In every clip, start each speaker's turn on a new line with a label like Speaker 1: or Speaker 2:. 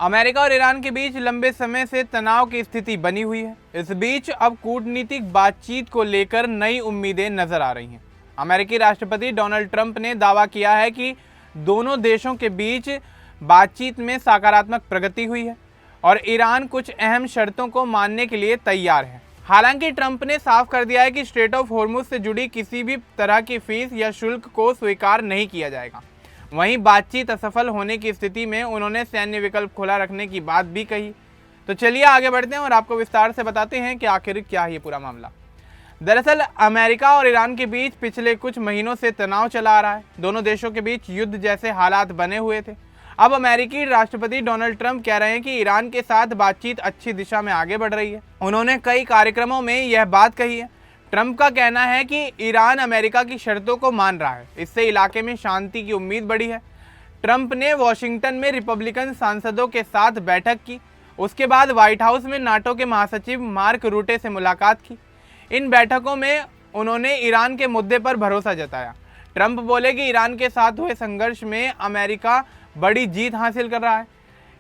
Speaker 1: America और Iran के बीच लंबे समय से तनाव की स्थिति बनी हुई है। इस बीच अब कूटनीतिक बातचीत को लेकर नई उम्मीदें नजर आ रही हैं। अमेरिकी राष्ट्रपति डोनाल्ड ट्रंप ने दावा किया है कि दोनों देशों के बीच बातचीत में सकारात्मक प्रगति हुई है और ईरान कुछ अहम शर्तों को मानने के लिए तैयार है। हालांकि ट्रंप ने साफ कर दिया है कि स्ट्रेट ऑफ हॉर्मुज से जुड़ी किसी भी तरह की फीस या शुल्क को स्वीकार नहीं किया जाएगा। वहीं बातचीत असफल होने की स्थिति में उन्होंने सैन्य विकल्प खुला रखने की बात भी कही। तो चलिए आगे बढ़ते हैं और आपको विस्तार से बताते हैं कि आखिर क्या है ये पूरा मामला। दरअसल अमेरिका और ईरान के बीच पिछले कुछ महीनों से तनाव चला आ रहा है। दोनों देशों के बीच युद्ध जैसे हालात बने हुए थे। अब अमेरिकी राष्ट्रपति डोनाल्ड ट्रंप कह रहे हैं कि ईरान के साथ बातचीत अच्छी दिशा में आगे बढ़ रही है। उन्होंने कई कार्यक्रमों में यह बात कही है। ट्रंप का कहना है कि ईरान अमेरिका की शर्तों को मान रहा है, इससे इलाके में शांति की उम्मीद बढ़ी है। ट्रंप ने वॉशिंगटन में रिपब्लिकन सांसदों के साथ बैठक की। उसके बाद व्हाइट हाउस में नाटो के महासचिव मार्क रूटे से मुलाकात की। इन बैठकों में उन्होंने ईरान के मुद्दे पर भरोसा जताया। ट्रंप बोले कि ईरान के साथ हुए संघर्ष में अमेरिका बड़ी जीत हासिल कर रहा है।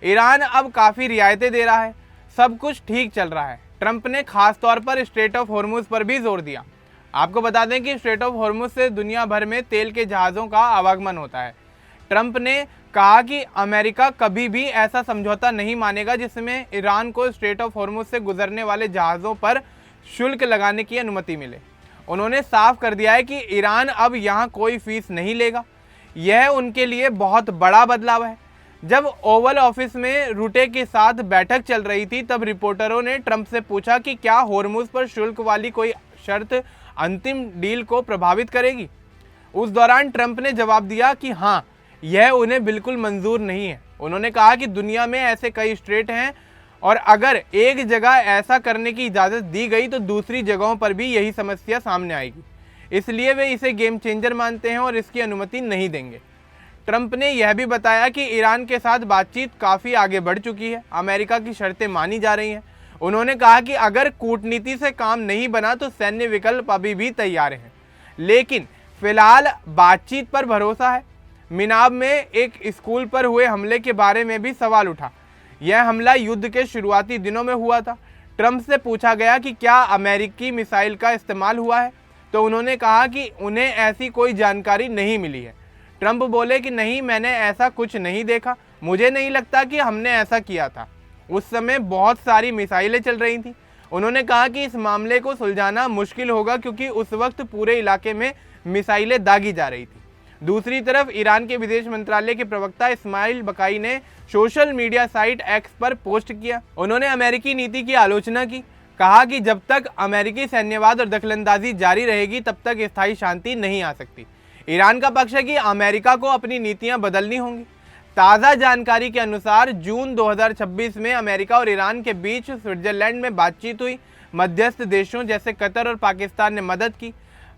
Speaker 1: ईरान अब काफ़ी रियायतें दे रहा है, सब कुछ ठीक चल रहा है। ट्रंप ने खास तौर पर स्ट्रेट ऑफ हॉर्मुज पर भी जोर दिया। आपको बता दें कि स्ट्रेट ऑफ हॉर्मुज से दुनिया भर में तेल के जहाज़ों का आवागमन होता है। ट्रंप ने कहा कि अमेरिका कभी भी ऐसा समझौता नहीं मानेगा जिसमें ईरान को स्ट्रेट ऑफ हॉर्मुज से गुजरने वाले जहाज़ों पर शुल्क लगाने की अनुमति मिले। उन्होंने साफ कर दिया है कि ईरान अब यहाँ कोई फीस नहीं लेगा। यह उनके लिए बहुत बड़ा बदलाव है। जब ओवल ऑफिस में रूटे के साथ बैठक चल रही थी तब रिपोर्टरों ने ट्रंप से पूछा कि क्या हॉर्मुज पर शुल्क वाली कोई शर्त अंतिम डील को प्रभावित करेगी। उस दौरान ट्रंप ने जवाब दिया कि हाँ, यह उन्हें बिल्कुल मंजूर नहीं है। उन्होंने कहा कि दुनिया में ऐसे कई स्ट्रेट हैं और अगर एक जगह ऐसा करने की इजाज़त दी गई तो दूसरी जगहों पर भी यही समस्या सामने आएगी, इसलिए वे इसे गेम चेंजर मानते हैं और इसकी अनुमति नहीं देंगे। ट्रंप ने यह भी बताया कि ईरान के साथ बातचीत काफ़ी आगे बढ़ चुकी है, अमेरिका की शर्तें मानी जा रही हैं। उन्होंने कहा कि अगर कूटनीति से काम नहीं बना तो सैन्य विकल्प अभी भी तैयार हैं, लेकिन फिलहाल बातचीत पर भरोसा है। मिनाब में एक स्कूल पर हुए हमले के बारे में भी सवाल उठा। यह हमला युद्ध के शुरुआती दिनों में हुआ था। ट्रंप से पूछा गया कि क्या अमेरिकी मिसाइल का इस्तेमाल हुआ है, तो उन्होंने कहा कि उन्हें ऐसी कोई जानकारी नहीं मिली है। ट्रंप बोले कि नहीं, मैंने ऐसा कुछ नहीं देखा, मुझे नहीं लगता कि हमने ऐसा किया था। उस समय बहुत सारी मिसाइलें चल रही थी। उन्होंने कहा कि इस मामले को सुलझाना मुश्किल होगा क्योंकि उस वक्त पूरे इलाके में मिसाइलें दागी जा रही थी। दूसरी तरफ ईरान के विदेश मंत्रालय के प्रवक्ता इस्माइल बकाई ने सोशल मीडिया साइट एक्स पर पोस्ट किया। उन्होंने अमेरिकी नीति की आलोचना की, कहा कि जब तक अमेरिकी सैन्यवाद और दखलंदाजी जारी रहेगी तब तक स्थायी शांति नहीं आ सकती। ईरान का पक्ष है कि अमेरिका को अपनी नीतियां बदलनी होंगी। ताज़ा जानकारी के अनुसार जून 2026 में अमेरिका और ईरान के बीच स्विट्जरलैंड में बातचीत हुई। मध्यस्थ देशों जैसे कतर और पाकिस्तान ने मदद की।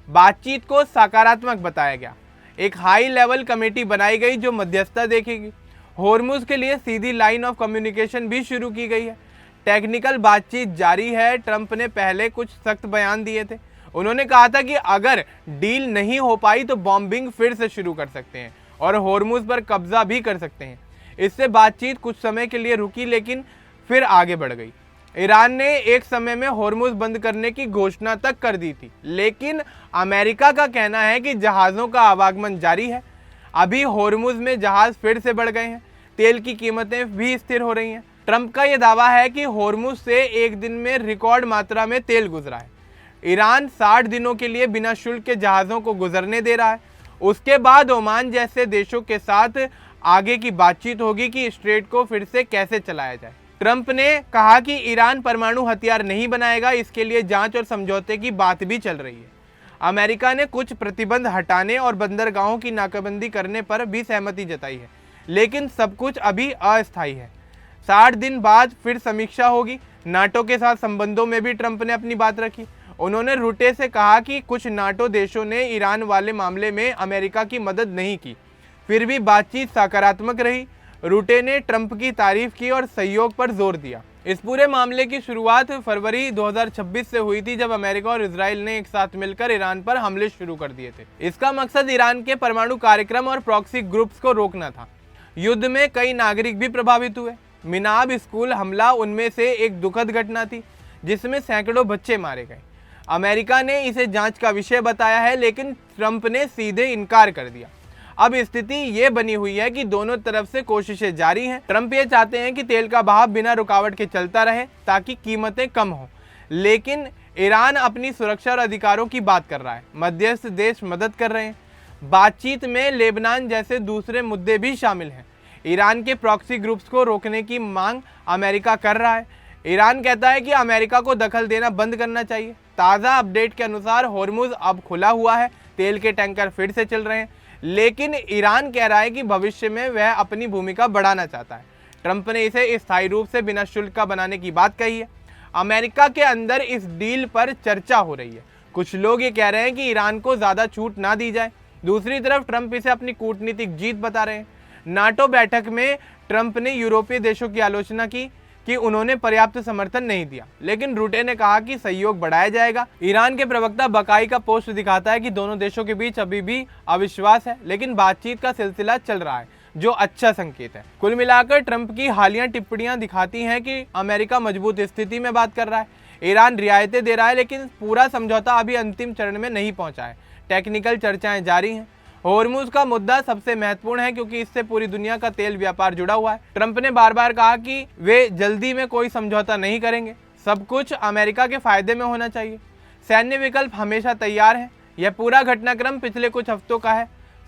Speaker 1: बातचीत को सकारात्मक बताया गया। एक हाई लेवल कमेटी बनाई गई जो मध्यस्थता देखेगी। हॉर्मुज के लिए सीधी लाइन ऑफ कम्युनिकेशन भी शुरू की गई है। टेक्निकल बातचीत जारी है। ट्रंप ने पहले कुछ सख्त बयान दिए थे। उन्होंने कहा था कि अगर डील नहीं हो पाई तो बॉम्बिंग फिर से शुरू कर सकते हैं और हॉर्मुज पर कब्जा भी कर सकते हैं। इससे बातचीत कुछ समय के लिए रुकी लेकिन फिर आगे बढ़ गई। ईरान ने एक समय में हॉर्मुज बंद करने की घोषणा तक कर दी थी, लेकिन अमेरिका का कहना है कि जहाज़ों का आवागमन जारी है। अभी हॉर्मुज में जहाज़ फिर से बढ़ गए हैं। तेल की कीमतें भी स्थिर हो रही हैं। ट्रंप का यह दावा है कि हॉर्मुज से एक दिन में रिकॉर्ड मात्रा में तेल गुजरा है। ईरान 60 दिनों के लिए बिना शुल्क के जहाज़ों को गुजरने दे रहा है। उसके बाद ओमान जैसे देशों के साथ आगे की बातचीत होगी कि स्ट्रेट को फिर से कैसे चलाया जाए। ट्रंप ने कहा कि ईरान परमाणु हथियार नहीं बनाएगा, इसके लिए जांच और समझौते की बात भी चल रही है। अमेरिका ने कुछ प्रतिबंध हटाने और बंदरगाहों की नाकाबंदी करने पर भी सहमति जताई है, लेकिन सब कुछ अभी अस्थायी है। 60 दिन बाद फिर समीक्षा होगी। नाटो के साथ संबंधों में भी ट्रंप ने अपनी बात रखी। उन्होंने रूटे से कहा कि कुछ नाटो देशों ने ईरान वाले मामले में अमेरिका की मदद नहीं की, फिर भी बातचीत सकारात्मक रही। रूटे ने ट्रंप की तारीफ की और सहयोग पर जोर दिया। इस पूरे मामले की शुरुआत फरवरी 2026 से हुई थी, जब अमेरिका और इजराइल ने एक साथ मिलकर ईरान पर हमले शुरू कर दिए थे। इसका मकसद ईरान के परमाणु कार्यक्रम और प्रॉक्सी ग्रुप्स को रोकना था। युद्ध में कई नागरिक भी प्रभावित हुए। मिनाब स्कूल हमला उनमें से एक दुखद घटना थी जिसमें सैकड़ों बच्चे मारे गए। अमेरिका ने इसे जांच का विषय बताया है, लेकिन ट्रंप ने सीधे इनकार कर दिया। अब स्थिति ये बनी हुई है कि दोनों तरफ से कोशिशें जारी हैं। ट्रंप ये चाहते हैं कि तेल का बहाव बिना रुकावट के चलता रहे ताकि कीमतें कम हों, लेकिन ईरान अपनी सुरक्षा और अधिकारों की बात कर रहा है। मध्यस्थ देश मदद कर रहे हैं। बातचीत में लेबनान जैसे दूसरे मुद्दे भी शामिल हैं। ईरान के प्रॉक्सी ग्रुप्स को रोकने की मांग अमेरिका कर रहा है। ईरान कहता है कि अमेरिका को दखल देना बंद करना चाहिए। ताज़ा अपडेट के अनुसार होर्मुज अब खुला हुआ है, तेल के टैंकर फिर से चल रहे हैं, लेकिन ईरान कह रहा है कि भविष्य में वह अपनी भूमिका बढ़ाना चाहता है। ट्रंप ने इसे स्थायी रूप से बिना शुल्क का बनाने की बात कही है। अमेरिका के अंदर इस डील पर चर्चा हो रही है। कुछ लोग ये कह रहे हैं कि ईरान को ज़्यादा छूट ना दी जाए। दूसरी तरफ ट्रंप इसे अपनी कूटनीतिक जीत बता रहे हैं। नाटो बैठक में ट्रंप ने यूरोपीय देशों की आलोचना की कि उन्होंने पर्याप्त समर्थन नहीं दिया, लेकिन रूटे ने कहा कि सहयोग बढ़ाया जाएगा। ईरान के प्रवक्ता बकाई का पोस्ट दिखाता है कि दोनों देशों के बीच अभी भी अविश्वास है, लेकिन बातचीत का सिलसिला चल रहा है, जो अच्छा संकेत है। कुल मिलाकर ट्रंप की हालिया टिप्पणियां दिखाती हैं कि अमेरिका मजबूत स्थिति में बात कर रहा है। ईरान रियायतें दे रहा है, लेकिन पूरा समझौता अभी अंतिम चरण में नहीं पहुंचा है। टेक्निकल चर्चाएं जारी हैं। होर्मुज का मुद्दा सबसे महत्वपूर्ण है क्योंकि इससे पूरी दुनिया का तेल व्यापार जुड़ा हुआ है। ट्रंप ने बार बार कहा कि वे जल्दी में कोई समझौता नहीं करेंगे। सब कुछ अमेरिका के फायदे में होना चाहिए। सैन्य विकल्प हमेशा तैयार है। यह पूरा घटनाक्रम पिछले कुछ हफ्तों का है।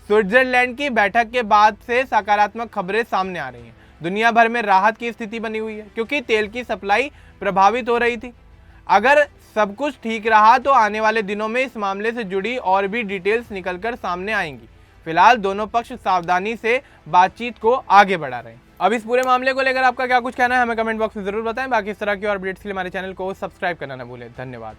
Speaker 1: स्विट्जरलैंड की बैठक के बाद से सकारात्मक खबरें सामने आ रही हैं। दुनिया भर में राहत की स्थिति बनी हुई है क्योंकि तेल की सप्लाई प्रभावित हो रही थी। अगर सब कुछ ठीक रहा तो आने वाले दिनों में इस मामले से जुड़ी और भी डिटेल्स निकलकर सामने आएंगी। फिलहाल दोनों पक्ष सावधानी से बातचीत को आगे बढ़ा रहे हैं। अब इस पूरे मामले को लेकर आपका क्या कुछ कहना है हमें कमेंट बॉक्स में जरूर बताएं। बाकी इस तरह की और अपडेट्स के लिए हमारे चैनल को सब्सक्राइब करना न भूलें। धन्यवाद।